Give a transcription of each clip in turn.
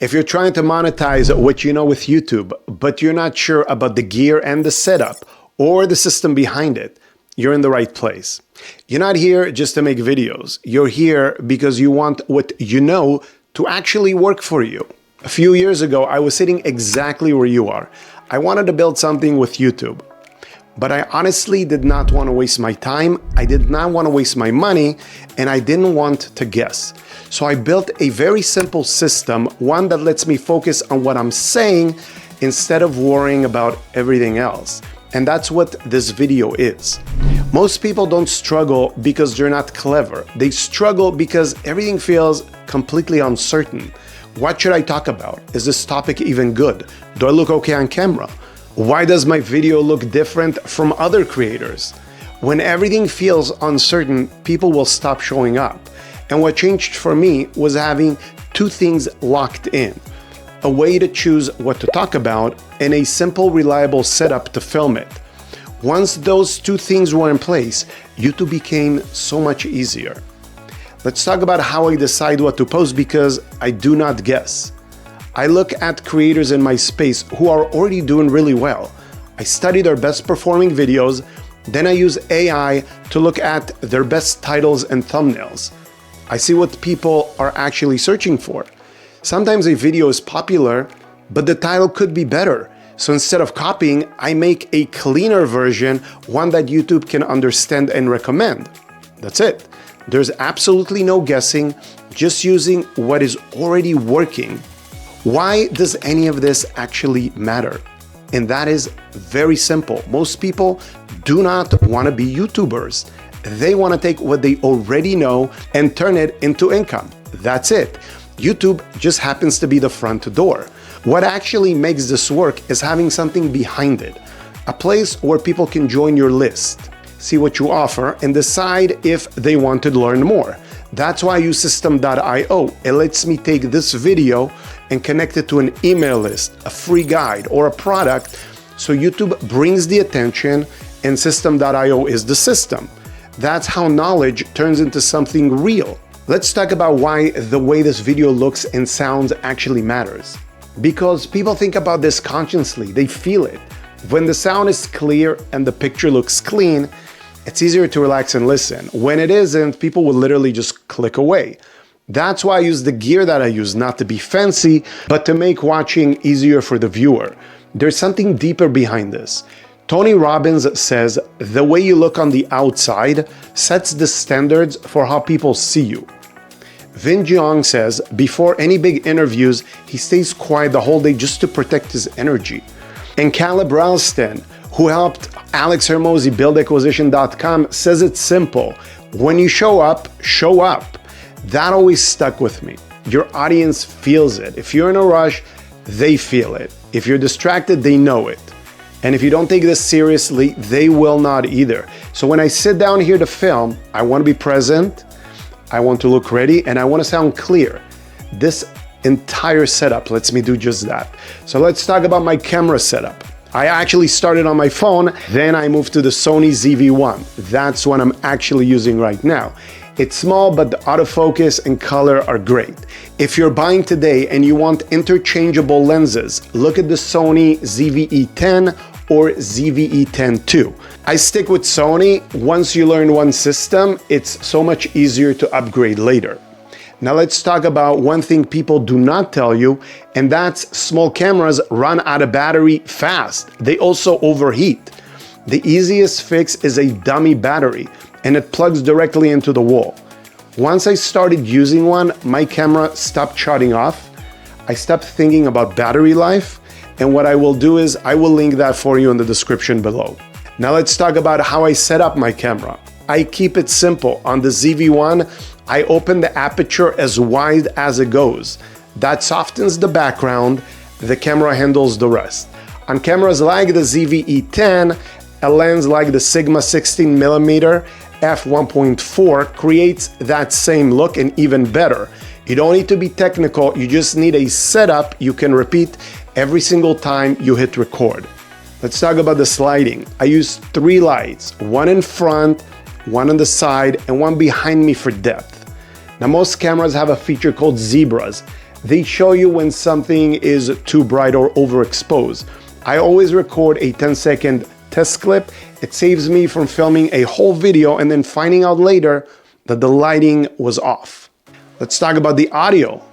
If you're trying to monetize what you know with YouTube, but you're not sure about the gear and the setup or the system behind it, you're in the right place. You're not here just to make videos. You're here because you want what you know to actually work for you. A few years ago, I was sitting exactly where you are. I wanted to build something with YouTube, but I honestly did not want to waste my time. I did not want to waste my money, and I didn't want to guess. So I built a very simple system, one that lets me focus on what I'm saying instead of worrying about everything else. And that's what this video is. Most people don't struggle because they're not clever. They struggle because everything feels completely uncertain. What should I talk about? Is this topic even good? Do I look okay on camera? Why does my video look different from other creators? When everything feels uncertain, people will stop showing up. And what changed for me was having two things locked in: a way to choose what to talk about and a simple, reliable setup to film it. Once those two things were in place, YouTube became so much easier. Let's talk about how I decide what to post, because I do not guess. I look at creators in my space who are already doing really well. I study their best performing videos, then I use AI to look at their best titles and thumbnails. I see what people are actually searching for. Sometimes a video is popular, but the title could be better. So instead of copying, I make a cleaner version, one that YouTube can understand and recommend. That's it. There's absolutely no guessing, just using what is already working. Why does any of this actually matter? And that is very simple. Most people do not want to be YouTubers. They want to take what they already know and turn it into income. That's it. YouTube just happens to be the front door. What actually makes this work is having something behind it, a place where people can join your list, see what you offer, and decide if they want to learn more. That's why I use System.io. It lets me take this video and connect it to an email list, a free guide, or a product. So YouTube brings the attention, and System.io is the system. That's how knowledge turns into something real. Let's talk about why the way this video looks and sounds actually matters. Because people think about this consciously, they feel it. When the sound is clear and the picture looks clean, it's easier to relax and listen. When it isn't, people will literally just click away. That's why I use the gear that I use, not to be fancy, but to make watching easier for the viewer. There's something deeper behind this. Tony Robbins says, the way you look on the outside sets the standards for how people see you. Vin Jiang says, before any big interviews, he stays quiet the whole day just to protect his energy. And Caleb Ralston, who helped Alex Hermosi build Acquisition.com, says it's simple. When you show up, show up. That always stuck with me. Your audience feels it. If you're in a rush, they feel it. If you're distracted, they know it. And if you don't take this seriously, they will not either. So when I sit down here to film, I want to be present, I want to look ready, and I want to sound clear. This entire setup lets me do just that. So let's talk about my camera setup. I actually started on my phone, then I moved to the Sony ZV-1. That's what I'm actually using right now. It's small, but the autofocus and color are great. If you're buying today and you want interchangeable lenses, look at the Sony ZV-E10 or ZV-E10 II. I stick with Sony. Once you learn one system, it's so much easier to upgrade later. Now let's talk about one thing people do not tell you, and that's small cameras run out of battery fast. They also overheat. The easiest fix is a dummy battery, and it plugs directly into the wall. Once I started using one, my camera stopped shutting off. I stopped thinking about battery life, and what I will do is I will link that for you in the description below. Now let's talk about how I set up my camera. I keep it simple. On the ZV-1, I open the aperture as wide as it goes. That softens the background. The camera handles the rest. On cameras like the ZV-E10, a lens like the Sigma 16mm f1.4 creates that same look and even better. You don't need to be technical, you just need a setup you can repeat every single time you hit record. Let's talk about the sliding. I use 3 lights, one in front, one on the side, and one behind me for depth. Now most cameras have a feature called zebras. They show you when something is too bright or overexposed. I always record a 10-second test clip. It saves me from filming a whole video and then finding out later that the lighting was off. Let's talk about the audio.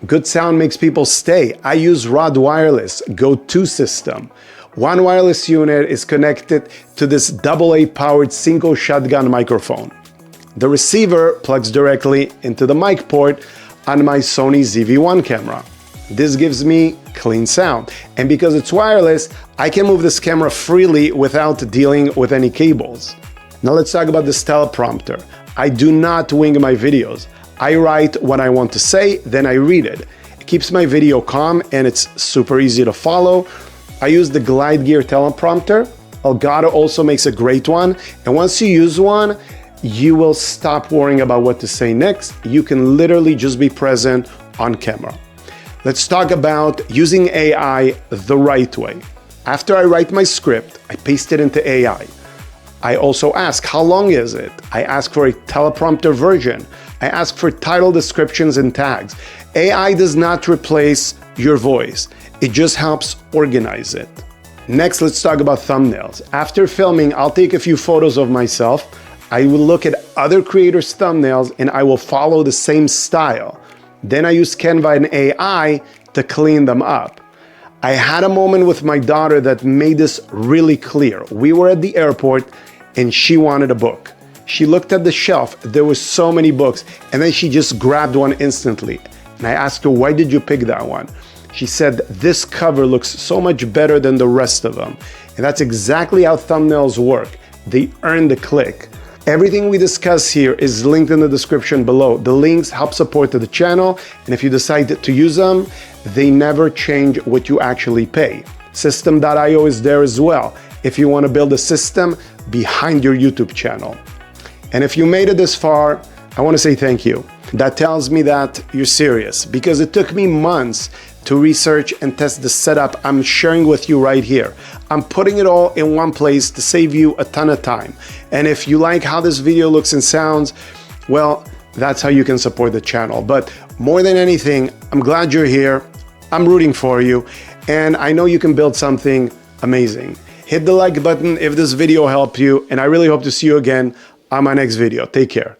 Good sound makes people stay. I use Rode Wireless Go-To system. One wireless unit is connected to this AA powered single shotgun microphone. The receiver plugs directly into the mic port on my Sony ZV-1 camera. This gives me clean sound. And because it's wireless, I can move this camera freely without dealing with any cables. Now let's talk about this teleprompter. I do not wing my videos. I write what I want to say, then I read it. It keeps my video calm and it's super easy to follow. I use the Glide Gear teleprompter. Elgato also makes a great one. And once you use one, you will stop worrying about what to say next. You can literally just be present on camera. Let's talk about using AI the right way. After I write my script, I paste it into AI. I also ask, how long is it? I ask for a teleprompter version. I ask for title descriptions and tags. AI does not replace your voice. It just helps organize it. Next, let's talk about thumbnails. After filming, I'll take a few photos of myself. I will look at other creators' thumbnails and I will follow the same style. Then I use Canva and AI to clean them up. I had a moment with my daughter that made this really clear. We were at the airport and she wanted a book. She looked at the shelf, there were so many books, and then she just grabbed one instantly. And I asked her, why did you pick that one? She said, this cover looks so much better than the rest of them. And that's exactly how thumbnails work. They earn the click. Everything we discuss here is linked in the description below. The links help support the channel, and if you decide to use them, they never change what you actually pay. System.io is there as well, if you want to build a system behind your YouTube channel. And if you made it this far, I want to say thank you. That tells me that you're serious, because it took me months to research and test the setup I'm sharing with you right here. I'm putting it all in one place to save you a ton of time. And if you like how this video looks and sounds, well, that's how you can support the channel. But more than anything, I'm glad you're here. I'm rooting for you. And I know you can build something amazing. Hit the like button if this video helped you. And I really hope to see you again on my next video. Take care.